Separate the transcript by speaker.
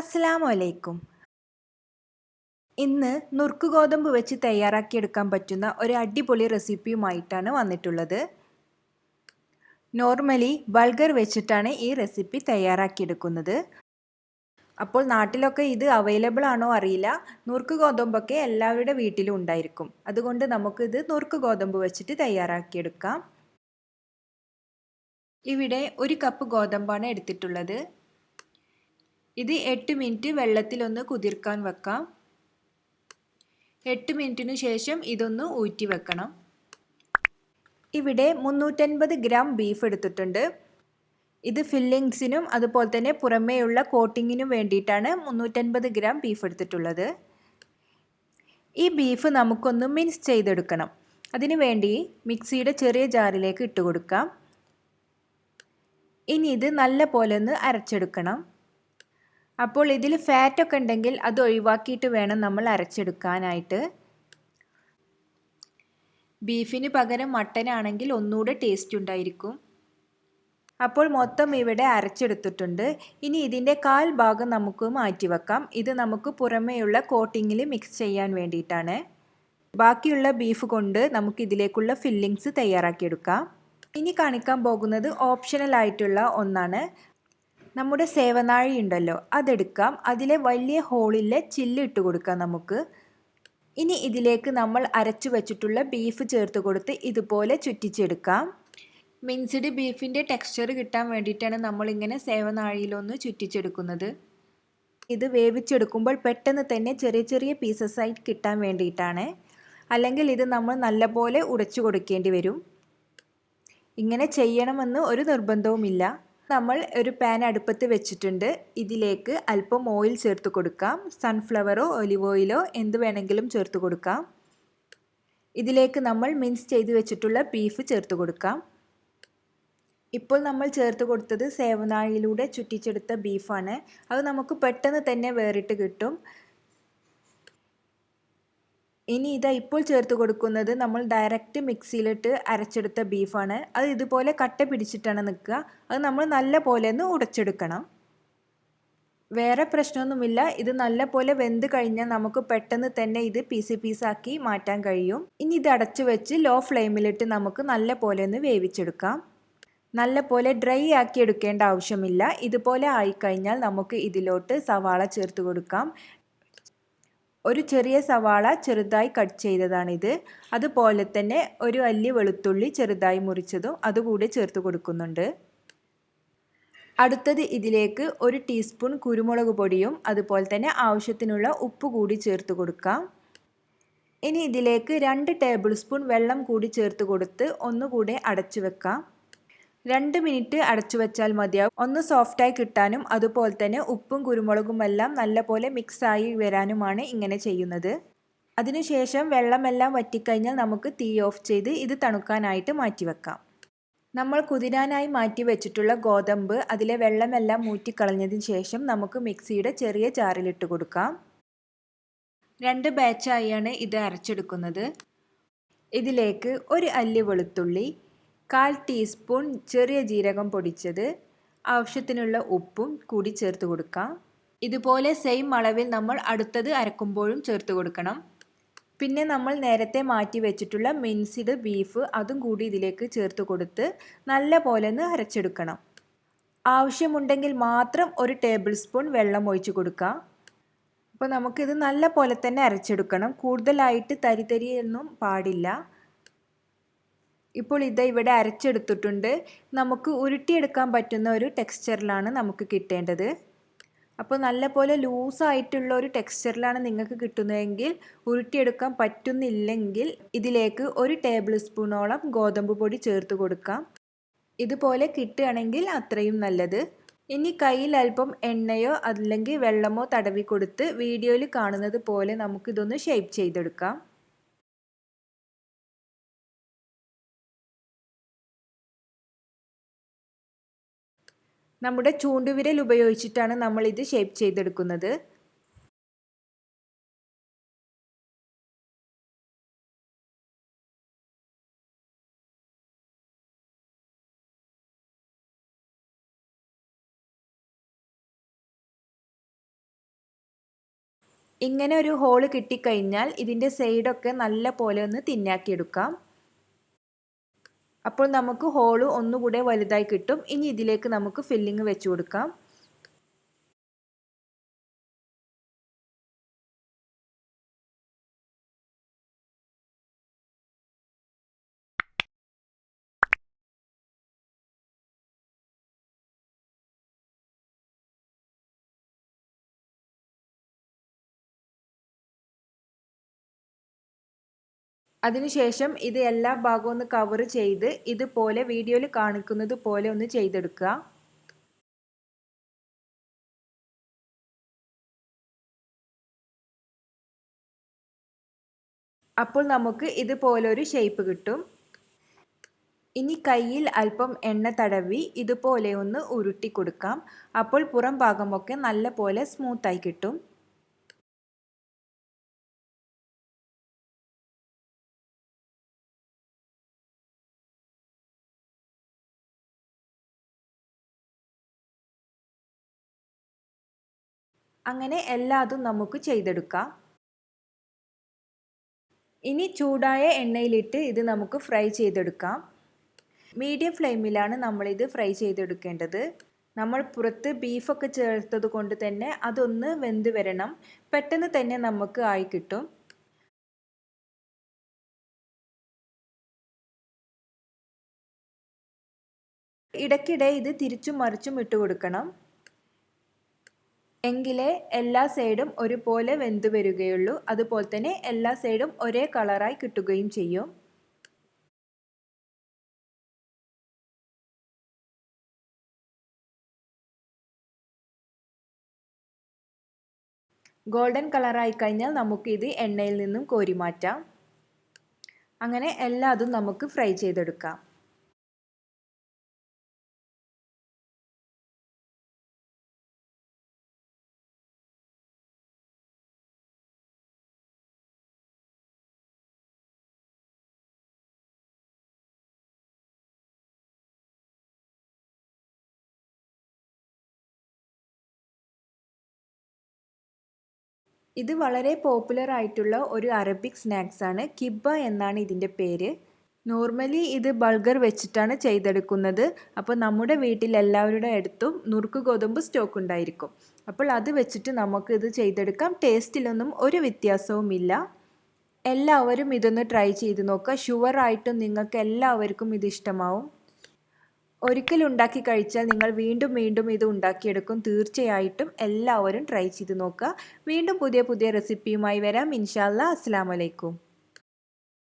Speaker 1: അസ്സലാമു അലൈക്കും. ഇന്ന് നുറുക്ക് ഗോതമ്പ് വെച്ച് തയ്യാറാക്കിയെടുക്കാൻ പറ്റുന്ന ഒരു അടിപൊളി റെസിപ്പിയുമായിട്ടാണ് വന്നിട്ടുള്ളത്. നോർമലി ബൾഗർ വെച്ചിട്ടാണ് ഈ റെസിപ്പി തയ്യാറാക്കിയെടുക്കുന്നത്. അപ്പോൾ നാട്ടിലൊക്കെ ഇത് അവൈലബിൾ ആണോ അറിയില്ല. നുറുക്ക് ഗോതമ്പൊക്കെ എല്ലാവരുടെ വീട്ടിലും ഉണ്ടായിരിക്കും. അതുകൊണ്ട് നമുക്കിത് നുറുക്ക് ഗോതമ്പ് വെച്ചിട്ട് തയ്യാറാക്കിയെടുക്കാം. ഇവിടെ 1 കപ്പ് ഗോതമ്പാണ് എടുത്തിട്ടുള്ളത്. ഇത് 8 മിനിറ്റ് വെള്ളത്തിലൊന്ന് കുതിർക്കാൻ വെക്കാം. 8 മിനിറ്റിനു ശേഷം ഇതൊന്ന് ഊറ്റി വെക്കണം. ഇവിടെ 350 ഗ്രാം ബീഫ് എടുത്തിട്ടുണ്ട്. ഇത് ഫില്ലിങ്സിനും അതുപോലെ തന്നെ പുറമേയുള്ള കോട്ടിങ്ങിനും വേണ്ടിയിട്ടാണ് 350 ഗ്രാം ബീഫ് എടുത്തിട്ടുള്ളത്. ഈ ബീഫ് നമുക്കൊന്ന് മിക്സ് ചെയ്തെടുക്കണം. അതിനു വേണ്ടി മിക്സിയുടെ ചെറിയ ജാറിലേക്ക് ഇട്ട് കൊടുക്കാം. ഇനി ഇത് നല്ല പോലെ ഒന്ന് അരച്ചെടുക്കണം. അപ്പോൾ ഇതിൽ ഫാറ്റൊക്കെ ഉണ്ടെങ്കിൽ അത് ഒഴിവാക്കിയിട്ട് വേണം നമ്മൾ അരച്ചെടുക്കാനായിട്ട്. ബീഫിന് പകരം മട്ടൻ ആണെങ്കിൽ ഒന്നുകൂടെ ടേസ്റ്റ് ഉണ്ടായിരിക്കും. അപ്പോൾ മൊത്തം ഇവിടെ അരച്ചെടുത്തിട്ടുണ്ട്. ഇനി ഇതിൻ്റെ 1/4 ഭാഗം നമുക്ക് മാറ്റി വെക്കാം. ഇത് നമുക്ക് പുറമേയുള്ള കോട്ടിങ്ങിൽ മിക്സ് ചെയ്യാൻ വേണ്ടിയിട്ടാണ്. ബാക്കിയുള്ള ബീഫ് കൊണ്ട് നമുക്ക് ഇതിലേക്കുള്ള ഫില്ലിങ്സ് തയ്യാറാക്കിയെടുക്കാം. ഇനി കാണിക്കാൻ പോകുന്നത് ഓപ്ഷണൽ ആയിട്ടുള്ള ഒന്നാണ്. നമ്മുടെ സേവനാഴി ഉണ്ടല്ലോ, അതെടുക്കാം. അതിലെ വലിയ ഹോളിലെ ചില്ല് ഇട്ട് കൊടുക്കാം നമുക്ക്. ഇനി ഇതിലേക്ക് നമ്മൾ അരച്ചു വെച്ചിട്ടുള്ള ബീഫ് ചേർത്ത് കൊടുത്ത് ഇതുപോലെ ചുറ്റിച്ചെടുക്കാം. മിൻസ്ഡ് ബീഫിൻ്റെ ടെക്സ്ചർ കിട്ടാൻ വേണ്ടിയിട്ടാണ് നമ്മളിങ്ങനെ സേവനാഴിയിലൊന്ന് ചുറ്റിച്ചെടുക്കുന്നത്. ഇത് വേവിച്ചെടുക്കുമ്പോൾ പെട്ടെന്ന് തന്നെ ചെറിയ ചെറിയ പീസസ് ആയിട്ട് കിട്ടാൻ വേണ്ടിയിട്ടാണ്. അല്ലെങ്കിൽ ഇത് നമ്മൾ നല്ലപോലെ ഉടച്ചു കൊടുക്കേണ്ടി വരും. ഇങ്ങനെ ചെയ്യണമെന്ന് ഒരു നിർബന്ധവുമില്ല. നമ്മൾ ഒരു പാൻ അടുപ്പത്ത് വെച്ചിട്ടുണ്ട്. ഇതിലേക്ക് അല്പം ഓയിൽ ചേർത്ത് കൊടുക്കാം. സൺഫ്ലവറോ ഒലിവ് ഓയിലോ എന്ത് വേണമെങ്കിലും ചേർത്ത് കൊടുക്കാം. ഇതിലേക്ക് നമ്മൾ മിക്സ് ചെയ്ത് വെച്ചിട്ടുള്ള ബീഫ് ചേർത്ത് കൊടുക്കാം. ഇപ്പോൾ നമ്മൾ ചേർത്ത് കൊടുത്തത് സേവനാഴിയിലൂടെ ചുറ്റിച്ചെടുത്ത ബീഫാണ്. അത് നമുക്ക് പെട്ടെന്ന് തന്നെ വേറിട്ട് കിട്ടും. ഇനി ഇതാ ഇപ്പോൾ ചേർത്ത് കൊടുക്കുന്നത് നമ്മൾ ഡയറക്റ്റ് മിക്സിയിലിട്ട് അരച്ചെടുത്ത ബീഫാണ്. അത് ഇതുപോലെ കട്ട പിടിച്ചിട്ടാണ് നിൽക്കുക. അത് നമ്മൾ നല്ല പോലെ ഒന്ന് ഉടച്ചെടുക്കണം. വേറെ പ്രശ്നമൊന്നുമില്ല. ഇത് നല്ല പോലെ വെന്ത് കഴിഞ്ഞാൽ നമുക്ക് പെട്ടെന്ന് തന്നെ ഇത് പീസാക്കി മാറ്റാൻ കഴിയും. ഇനി ഇത് അടച്ചു വെച്ച് ലോ ഫ്ലെയിമിലിട്ട് നമുക്ക് നല്ല പോലെ ഒന്ന് വേവിച്ചെടുക്കാം. നല്ല പോലെ ഡ്രൈ ആക്കി എടുക്കേണ്ട ആവശ്യമില്ല. ഇതുപോലെ ആയിക്കഴിഞ്ഞാൽ നമുക്ക് ഇതിലോട്ട് സവാള ചേർത്ത് കൊടുക്കാം. ഒരു ചെറിയ സവാള ചെറുതായി കട്ട് ചെയ്തതാണിത്. അതുപോലെ തന്നെ ഒരു അല്ലി വെളുത്തുള്ളി ചെറുതായി മുറിച്ചതും അതുകൂടി ചേർത്ത് കൊടുക്കുന്നുണ്ട്. അടുത്തത് ഇതിലേക്ക് 1 ടീസ്പൂൺ കുരുമുളക് പൊടിയും അതുപോലെ തന്നെ ആവശ്യത്തിനുള്ള ഉപ്പ് കൂടി ചേർത്ത് കൊടുക്കാം. ഇനി ഇതിലേക്ക് 2 ടേബിൾ സ്പൂൺ വെള്ളം കൂടി ചേർത്ത് കൊടുത്ത് ഒന്നുകൂടെ അടച്ചു വെക്കാം. 2 മിനിറ്റ് അടച്ചു വെച്ചാൽ മതിയാവും. ഒന്ന് സോഫ്റ്റായി കിട്ടാനും അതുപോലെ തന്നെ ഉപ്പും കുരുമുളകും എല്ലാം നല്ലപോലെ മിക്സായി വരാനുമാണ് ഇങ്ങനെ ചെയ്യുന്നത്. അതിനുശേഷം വെള്ളമെല്ലാം വറ്റിക്കഴിഞ്ഞാൽ നമുക്ക് തീ ഓഫ് ചെയ്ത് ഇത് തണുക്കാനായിട്ട് മാറ്റിവെക്കാം. നമ്മൾ കുതിരാനായി മാറ്റി വെച്ചിട്ടുള്ള ഗോതമ്പ് അതിലെ വെള്ളമെല്ലാം ഊറ്റിക്കളഞ്ഞതിന് ശേഷം നമുക്ക് മിക്സിയുടെ ചെറിയ ജാറിലിട്ട് കൊടുക്കാം. 2 ബാച്ചായാണ് ഇത് അരച്ചെടുക്കുന്നത്. ഇതിലേക്ക് 1 അല്ലി വെളുത്തുള്ളി, 1/4 ടീസ്പൂൺ ചെറിയ ജീരകം പൊടിച്ചത്, ആവശ്യത്തിനുള്ള ഉപ്പും കൂടി ചേർത്ത് കൊടുക്കാം. ഇതുപോലെ സെയിം അളവിൽ നമ്മൾ അടുത്തത് അരക്കുമ്പോഴും ചേർത്ത് കൊടുക്കണം. പിന്നെ നമ്മൾ നേരത്തെ മാറ്റി വെച്ചിട്ടുള്ള മിൻസ്ഡ് ബീഫ് അതും കൂടി ഇതിലേക്ക് ചേർത്ത് കൊടുത്ത് നല്ല പോലെ ഒന്ന് അരച്ചെടുക്കണം. ആവശ്യമുണ്ടെങ്കിൽ മാത്രം 1 ടേബിൾ സ്പൂൺ വെള്ളം ഒഴിച്ച് കൊടുക്കാം. അപ്പോൾ നമുക്കിത് നല്ല പോലെ തന്നെ അരച്ചെടുക്കണം. കൂടുതലായിട്ട് തരിതരിയൊന്നും പാടില്ല. ഇപ്പോൾ ഇത് ഇവിടെ അരച്ചെടുത്തിട്ടുണ്ട്. നമുക്ക് ഉരുട്ടിയെടുക്കാൻ പറ്റുന്ന ഒരു ടെക്സ്ചറിലാണ് നമുക്ക് കിട്ടേണ്ടത്. അപ്പോൾ നല്ലപോലെ ലൂസായിട്ടുള്ള ഒരു ടെക്സ്ചറിലാണ് നിങ്ങൾക്ക് കിട്ടുന്നതെങ്കിൽ, ഉരുട്ടിയെടുക്കാൻ പറ്റുന്നില്ലെങ്കിൽ ഇതിലേക്ക് 1 ടേബിൾ സ്പൂണോളം ഗോതമ്പ് പൊടി ചേർത്ത് കൊടുക്കാം. ഇതുപോലെ കിട്ടുകയാണെങ്കിൽ അത്രയും നല്ലത്. ഇനി കയ്യിൽ അല്പം എണ്ണയോ അല്ലെങ്കിൽ വെള്ളമോ തടവി കൊടുത്ത് വീഡിയോയിൽ കാണുന്നത് പോലെ നമുക്കിതൊന്ന് ഷേപ്പ് ചെയ്തെടുക്കാം. നമ്മുടെ ചൂണ്ടുവിരൽ ഉപയോഗിച്ചിട്ടാണ് നമ്മൾ ഇത് ഷേപ്പ് ചെയ്തെടുക്കുന്നത്. ഇങ്ങനെ ഒരു ഹോള് കിട്ടിക്കഴിഞ്ഞാൽ ഇതിൻ്റെ സൈഡൊക്കെ നല്ല പോലെ ഒന്ന് തിന്നാക്കിയെടുക്കാം. അപ്പോൾ നമുക്ക് ഹോള് ഒന്നുകൂടെ വലുതായി കിട്ടും. ഇനി ഇതിലേക്ക് നമുക്ക് ഫില്ലിങ് വെച്ച് കൊടുക്കാം. അതിനുശേഷം ഇത് എല്ലാ ഭാഗവും ഒന്ന് കവർ ചെയ്ത് ഇതുപോലെ വീഡിയോയിൽ കാണിക്കുന്നത് പോലെ ഒന്ന് ചെയ്തെടുക്കുക. അപ്പോൾ നമുക്ക് ഇതുപോലൊരു ഷേപ്പ് കിട്ടും. ഇനി കയ്യിൽ അല്പം എണ്ണ തടവി ഇതുപോലെ ഒന്ന് ഉരുട്ടി കൊടുക്കാം. അപ്പോൾ പുറം ഭാഗമൊക്കെ നല്ല പോലെ സ്മൂത്തായി കിട്ടും. അങ്ങനെ എല്ലാതും നമുക്ക് ചെയ്തെടുക്കാം. ഇനി ചൂടായ എണ്ണയിലിട്ട് ഇത് നമുക്ക് ഫ്രൈ ചെയ്തെടുക്കാം. മീഡിയം ഫ്ലെയിമിലാണ് നമ്മളിത് ഫ്രൈ ചെയ്തെടുക്കേണ്ടത്. നമ്മൾ പുറത്ത് ബീഫൊക്കെ ചേർത്തത് കൊണ്ട് തന്നെ അതൊന്ന് വെന്ത് വരണം. പെട്ടെന്ന് തന്നെ നമുക്ക് ആയി കിട്ടും. ഇടയ്ക്കിടെ ഇത് തിരിച്ചും മറിച്ചും ഇട്ട് കൊടുക്കണം. എങ്കിലേ എല്ലാ സൈഡും ഒരുപോലെ വെന്ത് വരികയുള്ളൂ. അതുപോലെ തന്നെ എല്ലാ സൈഡും ഒരേ കളറായി കിട്ടുകയും ചെയ്യും. ഗോൾഡൻ കളറായി കഴിഞ്ഞാൽ നമുക്കിത് എണ്ണയിൽ നിന്നും കോരി മാറ്റാം. അങ്ങനെ എല്ലാതും നമുക്ക് ഫ്രൈ ചെയ്തെടുക്കാം. ഇത് വളരെ പോപ്പുലർ ആയിട്ടുള്ള ഒരു അറബിക് സ്നാക്സ് ആണ്. കിബ്ബ എന്നാണ് ഇതിൻ്റെ പേര്. നോർമലി ഇത് ബൾഗർ വെച്ചിട്ടാണ് ചെയ്തെടുക്കുന്നത്. അപ്പോൾ നമ്മുടെ വീട്ടിൽ എല്ലാവരുടെ അടുത്തും നുറുക്ക് ഗോതമ്പ് സ്റ്റോക്ക് ഉണ്ടായിരിക്കും. അപ്പോൾ അത് വെച്ചിട്ട് നമുക്ക് ഇത് ചെയ്തെടുക്കാം. ടേസ്റ്റിലൊന്നും ഒരു വ്യത്യാസവുമില്ല. എല്ലാവരും ഇതൊന്ന് ട്രൈ ചെയ്ത് നോക്കുക. ഷുവറായിട്ടും നിങ്ങൾക്ക് എല്ലാവർക്കും ഇത് ഇഷ്ടമാവും. ഒരിക്കൽ ഉണ്ടാക്കി കഴിച്ചാൽ നിങ്ങൾ വീണ്ടും വീണ്ടും ഇത് ഉണ്ടാക്കിയെടുക്കും. തീർച്ചയായിട്ടും എല്ലാവരും ട്രൈ ചെയ്ത് നോക്കുക. വീണ്ടും പുതിയ പുതിയ റെസിപ്പിയുമായി വരാം. ഇൻഷാ അല്ലാ. അസ്സലാമു അലൈക്കും.